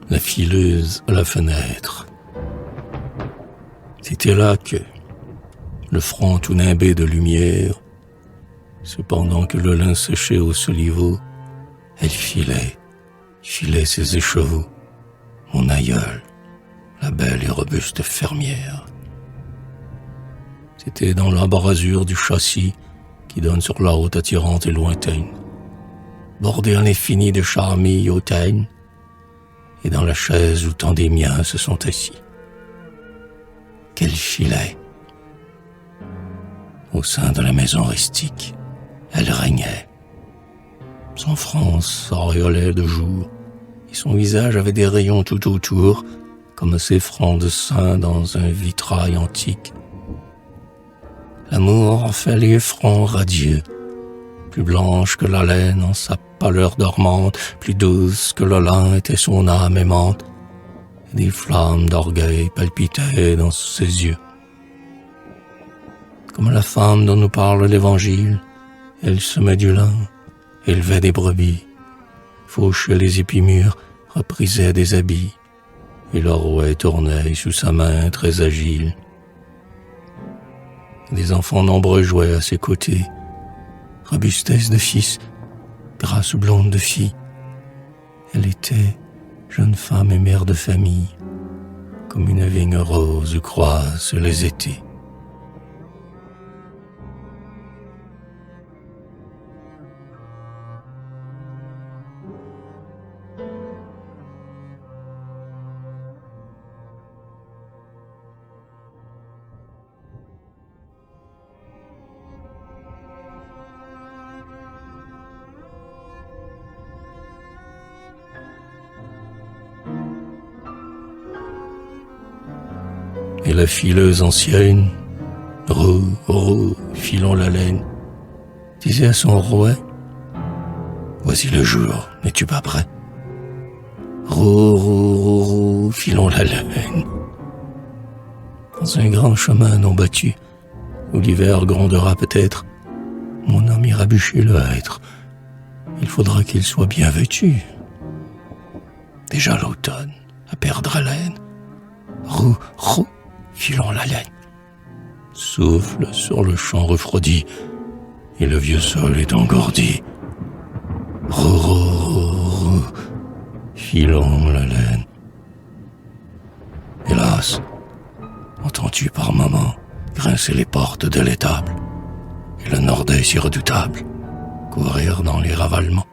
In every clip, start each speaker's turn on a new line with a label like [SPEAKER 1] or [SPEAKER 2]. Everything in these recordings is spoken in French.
[SPEAKER 1] la fileuse à la fenêtre. C'était là que, le front tout nimbé de lumière, cependant que le lin séchait au soliveau, elle filait ses écheveaux, mon aïeul, la belle et robuste fermière. C'était dans l'embrasure du châssis qui donne sur la route attirante et lointaine, bordée à l'infini de charmilles hautaines, et dans la chaise où tant des miens se sont assis. Qu'elle filait. Au sein de la maison rustique, elle régnait. Son front s'auréolait de jour, et son visage avait des rayons tout autour, comme ces fronts de sein dans un vitrail antique. L'amour en fait les fronts radieux, plus blanche que la laine en sa pâleur dormante, plus douce que le lin était son âme aimante, et des flammes d'orgueil palpitaient dans ses yeux. Comme la femme dont nous parle l'Évangile, elle semait du lin, élevait des brebis, fauchait les épis mûrs, reprisait des habits, et le rouet tournait sous sa main très agile. Des enfants nombreux jouaient à ses côtés, robustesse de fils, grâce blonde de fille. Elle était jeune femme et mère de famille, comme une vigne rose croise les étés. Et la fileuse ancienne, roux, filant la laine, disait à son rouet, « Voici le jour, n'es-tu pas prêt ?» Roux, filant la laine. Dans un grand chemin non battu, où l'hiver grondera peut-être, mon homme ira bûcher le hêtre. Il faudra qu'il soit bien vêtu. Déjà l'automne, à perdre haleine. Roux, filant la laine. Souffle sur le champ refroidi, et le vieux sol est engourdi. Roux, filant la laine. Hélas, entends-tu par moments grincer les portes de l'étable, et le nordais si redoutable courir dans les ravalements?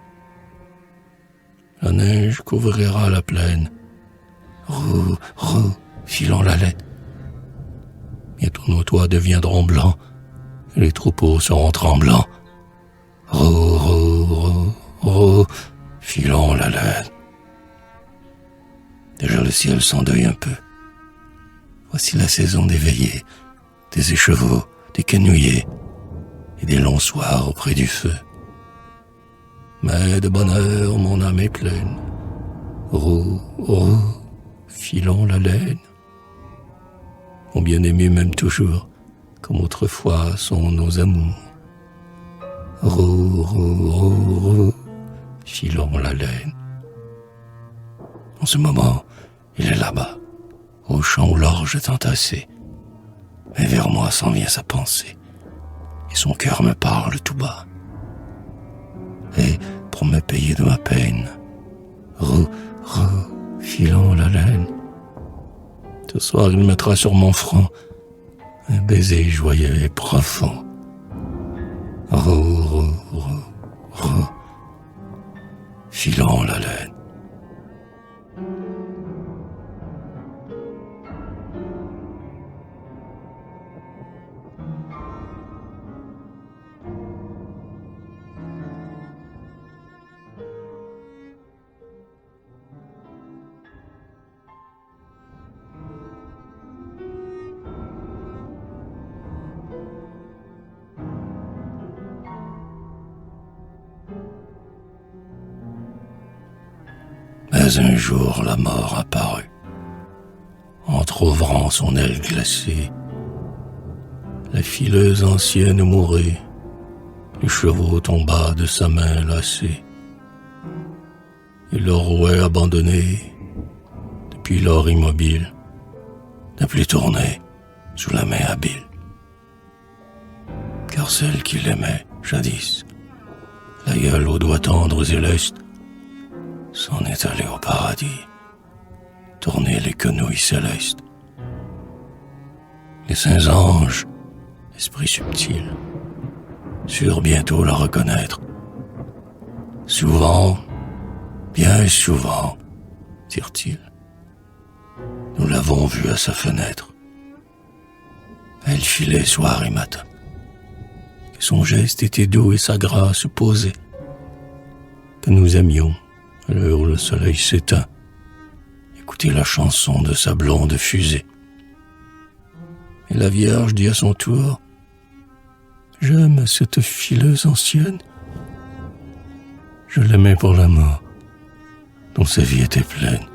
[SPEAKER 1] La neige couvrira la plaine. Roux, filant la laine. Bientôt nos toits deviendront blancs, et les troupeaux seront tremblants. Roux, filant la laine. Déjà le ciel s'endeuille un peu. Voici la saison des veillées, des écheveaux, des quenouillers, et des longs soirs auprès du feu. Mais de bonheur mon âme est pleine. Roux, filant la laine. Mon bien-aimé m'aime toujours, comme autrefois sont nos amours. Roux, filant la laine. En ce moment, il est là-bas, au champ où l'orge est entassée. Mais vers moi s'en vient sa pensée, et son cœur me parle tout bas. Et pour me payer de ma peine, roux, filant la laine, ce soir il mettra sur mon front un baiser joyeux et profond. Roux, filant la laine. Mais un jour la mort apparut, entr'ouvrant son aile glacée. La fileuse ancienne mourait, le chevaux tomba de sa main lassée. Et le rouet abandonné puis lors immobile, n'a plus tourné sous la main habile. Car celle qu'il aimait jadis, la gueule aux doigts tendres et lestes, s'en est allée au paradis, tourner les quenouilles célestes. Les saints anges, esprits subtils, surent bientôt la reconnaître. Souvent, bien souvent, dirent-ils, nous l'avons vue à sa fenêtre. Elle filait soir et matin, que son geste était doux et sa grâce posée, que nous aimions, à l'heure où le soleil s'éteint, écouter la chanson de sa blonde fusée. Et la Vierge dit à son tour, j'aime cette fileuse ancienne. Je l'aimais pour la mort, dont sa vie était pleine.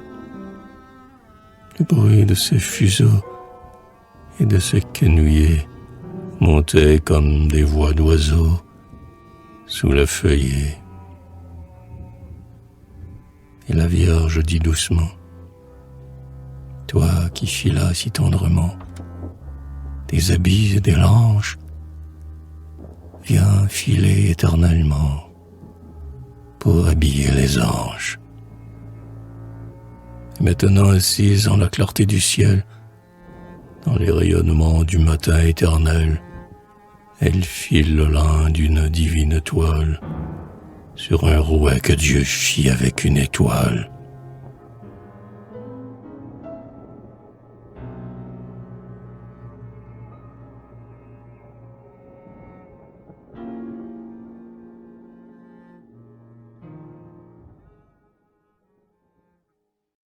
[SPEAKER 1] Le bruit de ses fuseaux et de ses quenouillers montait comme des voix d'oiseaux sous le feuillet. Et la Vierge dit doucement, toi qui filas si tendrement des habits et des langes, viens filer éternellement pour habiller les anges. Et maintenant assise dans la clarté du ciel, dans les rayonnements du matin éternel, elle file le lin d'une divine toile sur un rouet que Dieu fit avec une étoile.